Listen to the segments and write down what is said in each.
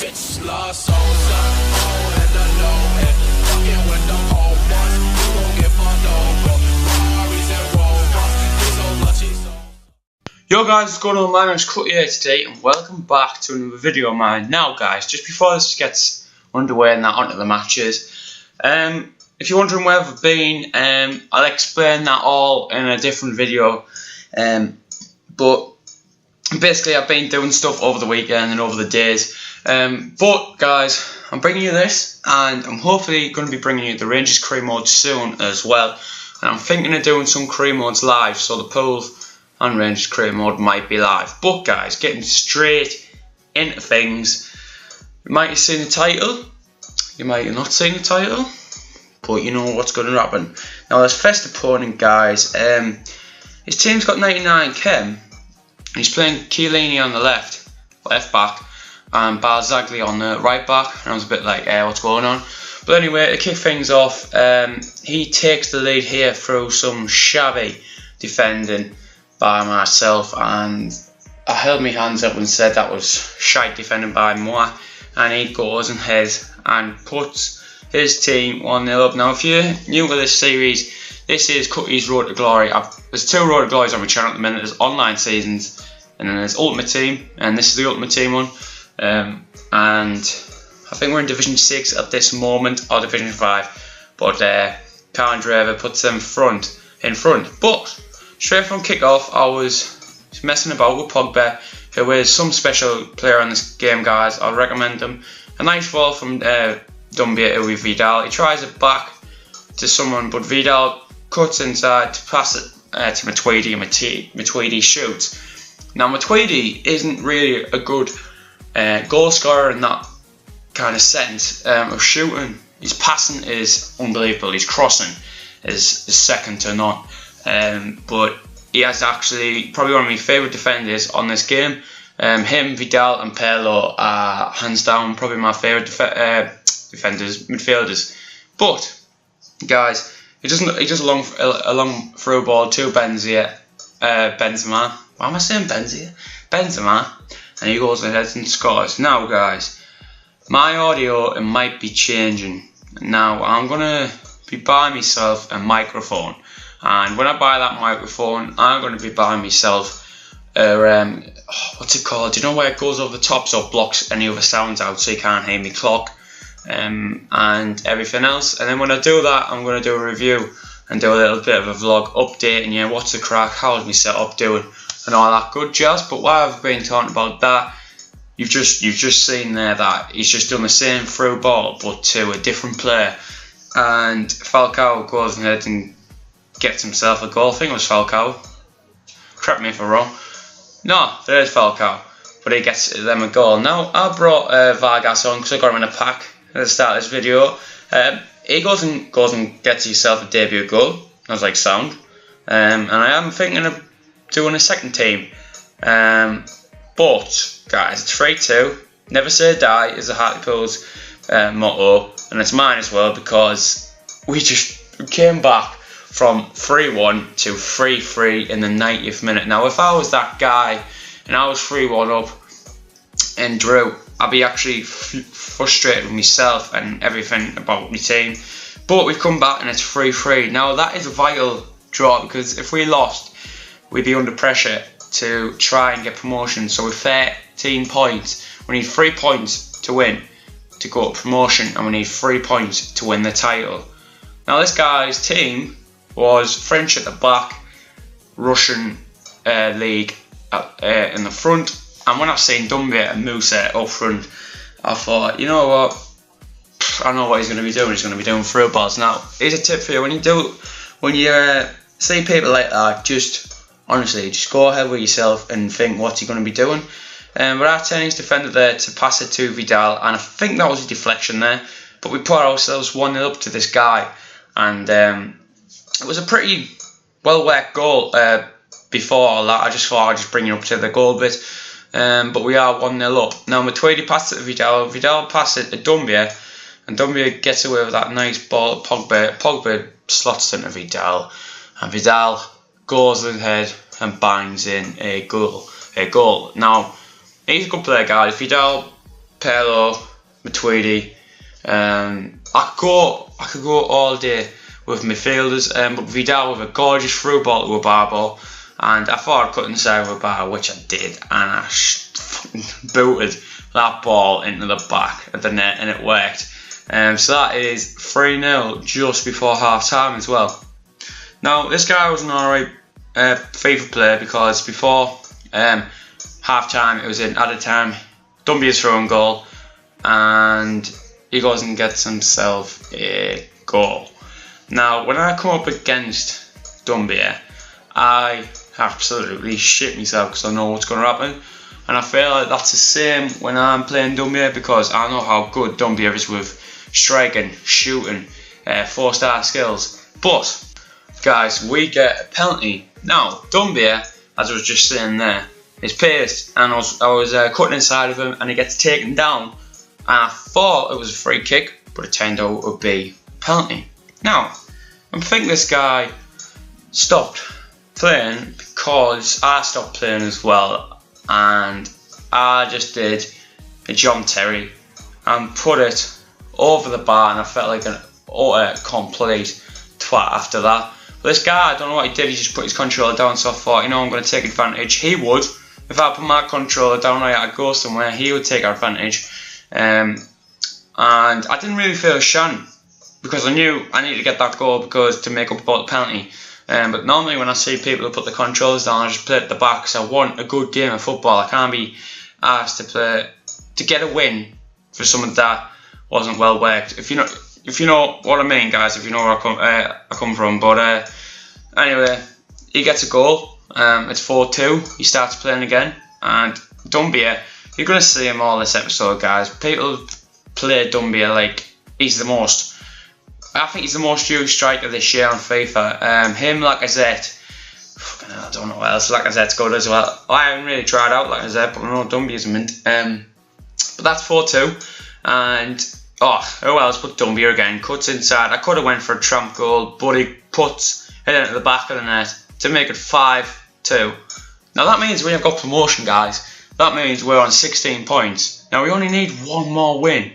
Bitch, lost soul, son, oh, and the low end. Fucking with the whole ones, you gon' get fucked over. Ferraris and Rovers, these old lucky souls. Yo guys, what's going on? My name's Cookys here today, and welcome back to another video of mine. Now guys, just before this gets underway and that onto the matches, if you're wondering where I've been, I'll explain that all in a different video. But basically I've been doing stuff over the weekend and over the days. But guys, I'm bringing you this, and I'm hopefully going to be bringing you the Rangers career mode soon as well. And I'm thinking of doing some career modes live, so the pool and Rangers career mode might be live. But guys, getting straight into things, you might have seen the title, you might have not seen the title, but you know what's going to happen. Now this first opponent, guys, his team's got 99 chem. He's playing Chiellini on the left back, and Barzagli on the right back. And I was a bit like, what's going on? But anyway, to kick things off, he takes the lead here through some shabby defending by myself, and I held my hands up and said that was shite defending by moi, and he goes and heads and puts his team 1-0 up. Now if you're new to this series, this is Cookys Road to Glory. There's two Road to Glories on my channel at the minute. There's online seasons, and then there's Ultimate Team, and this is the Ultimate Team one. And I think we're in Division 6 at this moment, or Division 5. But Karen Driver puts them in front. But straight from kick-off, I was messing about with Pogba, who is some special player on this game, guys. I'll recommend him. A nice ball from Dumbia with Vidal. He tries it back to someone, but Vidal cuts inside to pass it to Matuidi, and Matuidi shoots. Now Matuidi isn't really a good goal scorer in that kind of sense of shooting. His passing is unbelievable. His crossing is second to none. But he has actually probably one of my favourite defenders on this game. Him, Vidal, and Pirlo are hands down probably my favourite defenders, midfielders. But guys, he does a long through ball to Benzema. Why am I saying Benzema, and he goes ahead and scores. Now guys, my audio might be changing. Now I'm gonna be buying myself a microphone, and when I buy that microphone, I'm gonna be buying myself what's it called? Do you know where it goes over the top so it blocks any other sounds out, so you can't hear me clock and everything else. And then when I do that, I'm going to do a review and do a little bit of a vlog updating you, what's the crack, how's my setup doing, and all that good jazz. But while I've been talking about that, you've just seen there that he's just done the same through ball but to a different player, and Falcao goes ahead and gets himself a goal. I think it was Falcao, correct me if I'm wrong. No, there's Falcao, but he gets them a goal. Now I brought Vargas on because I got him in a pack at the start of this video. He goes and gets himself a debut goal. I was like, sound. And I am thinking of doing a second team. But guys, it's 3-2. Never say die is the Hartlepool's motto, and it's mine as well, because we came back from 3-1 to 3-3 in the 90th minute. Now if I was that guy and I was 3-1 up and drew, I'd be actually frustrated with myself and everything about my team. But we've come back and it's 3-3. Now that is a vital draw, because if we lost, we'd be under pressure to try and get promotion. So with 13 points, we need 3 points to win to go up promotion, and we need 3 points to win the title. Now this guy's team was French at the back, Russian league in the front, and when I've seen Dumbia and Musa up front, I thought, you know what, I know what he's going to be doing. He's going to be doing through balls. Now here's a tip for you: when you see people like that, honestly, just go ahead with yourself and think what's he going to be doing. But our Chinese defender there to pass it to Vidal, and I think that was a deflection there, but we put ourselves 1-0 up to this guy, and it was a pretty well-worked goal. Before all that, I just thought I'd just bring you up to the goal bit. But we are 1-0 up. Now Matuidi passed it to Vidal. Vidal passed it to Dumbia, and Dumbia gets away with that nice ball. Pogba slots into Vidal, and Vidal goes ahead and bangs in a goal. Now he's a good player, guys. Vidal Pello, Matuidi. I could go all day with midfielders, but Vidal with a gorgeous through ball to a bar ball, and I thought I cut inside with a bar, which I did, and I booted that ball into the back of the net, and it worked. So that is 3-0 just before half time as well. Now this guy was an alright FIFA player, because before half time it was in added time, Dumbia's throwing goal, and he goes and gets himself a goal. Now when I come up against Dumbia, I absolutely shit myself because I know what's going to happen, and I feel like that's the same when I'm playing Dumbia, because I know how good Dumbia is with striking, shooting, 4-star skills. But guys, we get a penalty. Now Dumbia, as I was just saying there, is paced, and I was cutting inside of him, and he gets taken down, and I thought it was a free kick, but it turned out to be a penalty. Now I think this guy stopped playing because I stopped playing as well, and I just did a John Terry and put it over the bar, and I felt like an utter complete twat after that. But this guy, I don't know what he did, he just put his controller down, so I thought, you know, I'm going to take advantage. He would. If I put my controller down right, I'd go somewhere, he would take advantage. And I didn't really feel ashamed, because I knew I needed to get that goal to make up about the penalty. But normally when I see people who put the controllers down, I just play at the back, because I want a good game of football. I can't be asked to get a win for something that wasn't well worked. If you know what I mean, guys, if you know where I come from. But anyway, he gets a goal. It's 4-2. He starts playing again, and Dumbia, you're gonna see him all this episode, guys. People play Dumbia like he's the most. I think he's the most used striker this year on FIFA. Him, Lacazette. I don't know what else. Lacazette's good as well. I haven't really tried out Lacazette, but I know Dumbia's a mint. But that's 4-2, and who else but Dumbia again? Cuts inside. I could have went for a tramp goal, but he puts it into the back of the net to make it 5-2. Now that means we have got promotion, guys. That means we're on 16 points. Now we only need one more win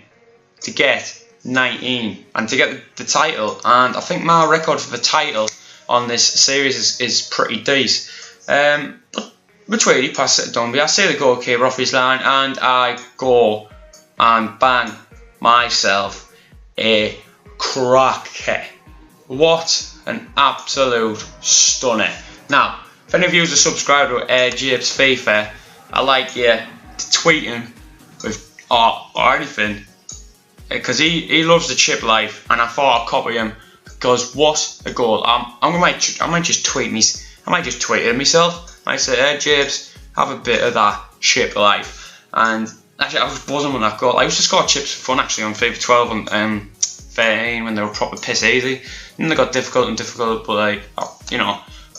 to get 19 and to get the title. And I think my record for the title on this series is pretty decent. But Matuidi passes it to Dumbia. I see the goalkeeper off his line, and I go and bang myself a cracker. What an absolute stunner. Now, if any of you are subscribed to Japes FIFA, I like you to tweet him with or anything, because he loves the chip life, and I thought I'd copy him, because what a goal. I might just tweet it myself. I say, hey Japes, have a bit of that chip life. And actually, I was buzzing when that goal. I used to score chips for fun actually on FIFA 12 and 13 when they were proper piss easy. And they got difficult, but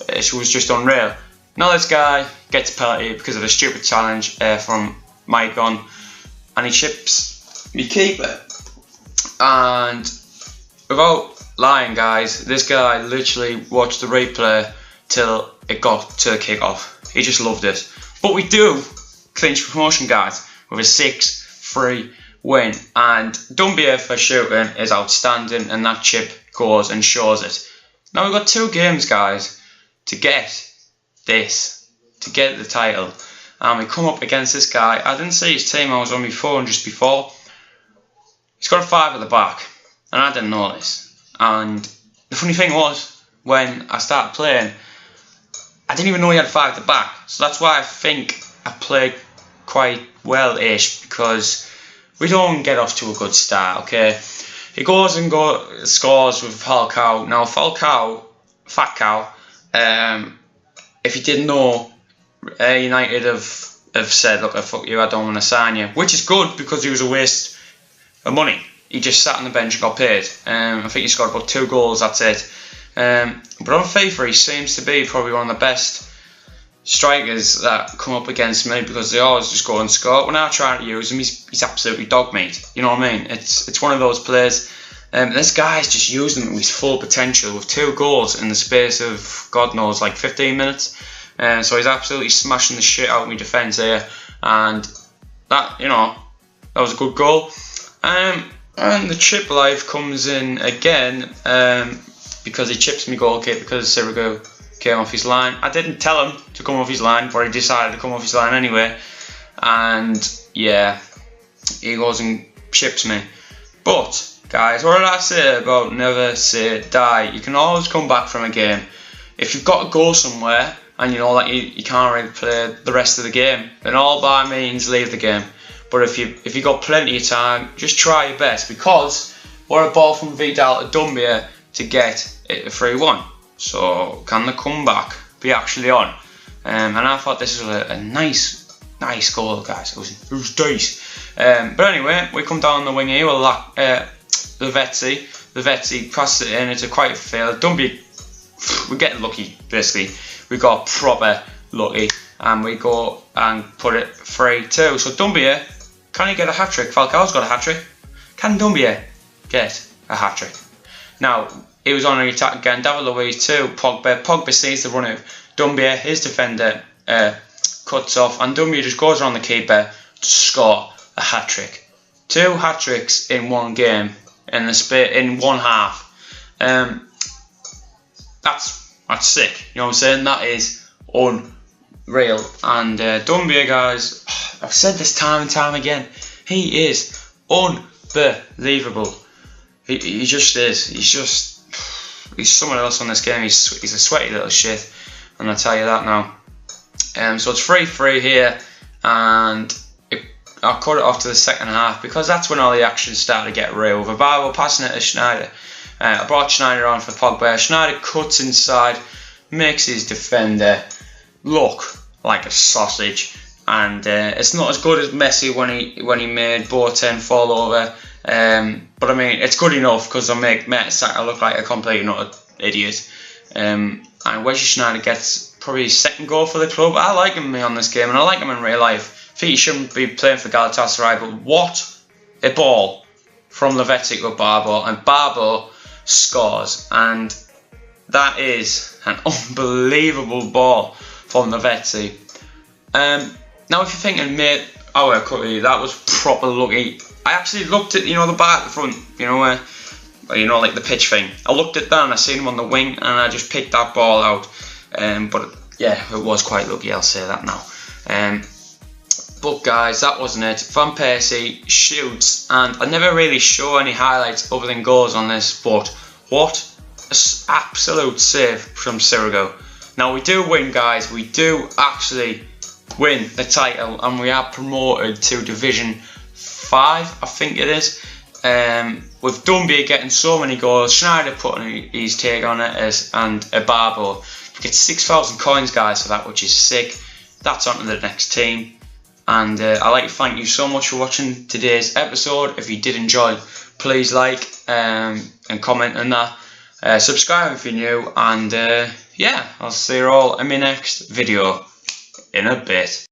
it was just unreal. Now this guy gets a penalty because of a stupid challenge from Maicon, and he chips me keeper. And without lying, guys, this guy literally watched the replay till it got to the kick-off. He just loved it. But we do clinch promotion, guys, with a 6-3 win. And Dumbia for shooting is outstanding, and that chip goes and shows it. Now we've got 2 games, guys, to get the title. And we come up against this guy. I didn't see his team, I was on my phone just before. He's got a 5 at the back, and I didn't know this. And the funny thing was, when I started playing, I didn't even know he had a 5 at the back. So that's why I think I played quite well-ish, because we don't get off to a good start, okay? He goes and scores with Falcao. Now Fat Cow, if you didn't know, United have said, look, fuck you, I don't want to sign you. Which is good, because he was a waste of money. He just sat on the bench and got paid. I think he scored about 2 goals, that's it. But on FIFA, he seems to be probably one of the best strikers that come up against me, because they always just go and score. When I try to use him, he's absolutely dog meat. You know what I mean? It's one of those players. This guy's just using him to his full potential with 2 goals in the space of, God knows, like 15 minutes. So he's absolutely smashing the shit out of my defence here. And that, That was a good goal. And the chip life comes in again because he chips me goal kick because Sirigu came off his line. I didn't tell him to come off his line, but he decided to come off his line anyway. And yeah, he goes and chips me. But guys, what did I say about never say die? You can always come back from a game. If you've got to go somewhere and you know that you can't really play the rest of the game, then all by means leave the game. But if you got plenty of time, just try your best, because what a ball from Vidal to Dumbia to get it to 3-1. So can the comeback be actually on? And I thought this was a nice goal, guys. It was nice. But anyway, we come down the wing here with the Vetzi. The Vetzi passes it in. It's a quiet field. Dumbia, we're getting lucky basically. We got proper lucky, and we go and put it 3-2. So Dumbia, can he get a hat-trick? Falcao's got a hat-trick. Can Dumbia get a hat-trick? Now, he was on an attack again. David Luiz to Pogba. Pogba sees the run of Dumbia. His defender cuts off, and Dumbia just goes around the keeper to score a hat-trick. 2 hat-tricks in one game, in one half. That's sick. You know what I'm saying? That is unreal. And Dumbia, guys, I've said this time and time again, he is unbelievable. He just is. He's someone else on this game. He's a sweaty little shit, and I'll tell you that now. So it's 3-3 here, and I'll cut it off to the second half because that's when all the action started to get real. Vavaro passing it to Schneider. I brought Schneider on for Pogba. Schneider cuts inside, makes his defender look like a sausage. And it's not as good as Messi when he made Boateng fall over, but I mean it's good enough because I make Mertesacker look like a complete idiot. And Wesley Schneider gets probably his second goal for the club. I like him on this game, and I like him in real life. I think he shouldn't be playing for Galatasaray, but what a ball from Lavetic with Barbo, and Barbo scores, and that is an unbelievable ball from Lavetic. Now if you're thinking, mate, oh Cookys, that was proper lucky. I actually looked at, the bar at the front, where, like the pitch thing. I looked at that and I seen him on the wing, and I just picked that ball out. But yeah, it was quite lucky, I'll say that now. But guys, that wasn't it. Van Persie shoots, and I never really show any highlights other than goals on this, but what an absolute save from Sirigu. Now we do win, guys. We do actually win the title, and we are promoted to Division 5, I think it is. With Dumbia getting so many goals, Schneider putting his take on it, and Barbo. We get 6,000 coins, guys, for that, which is sick. That's on to the next team. And I'd like to thank you so much for watching today's episode. If you did enjoy, please like and comment on that. Subscribe if you're new, and yeah, I'll see you all in my next video in a bit.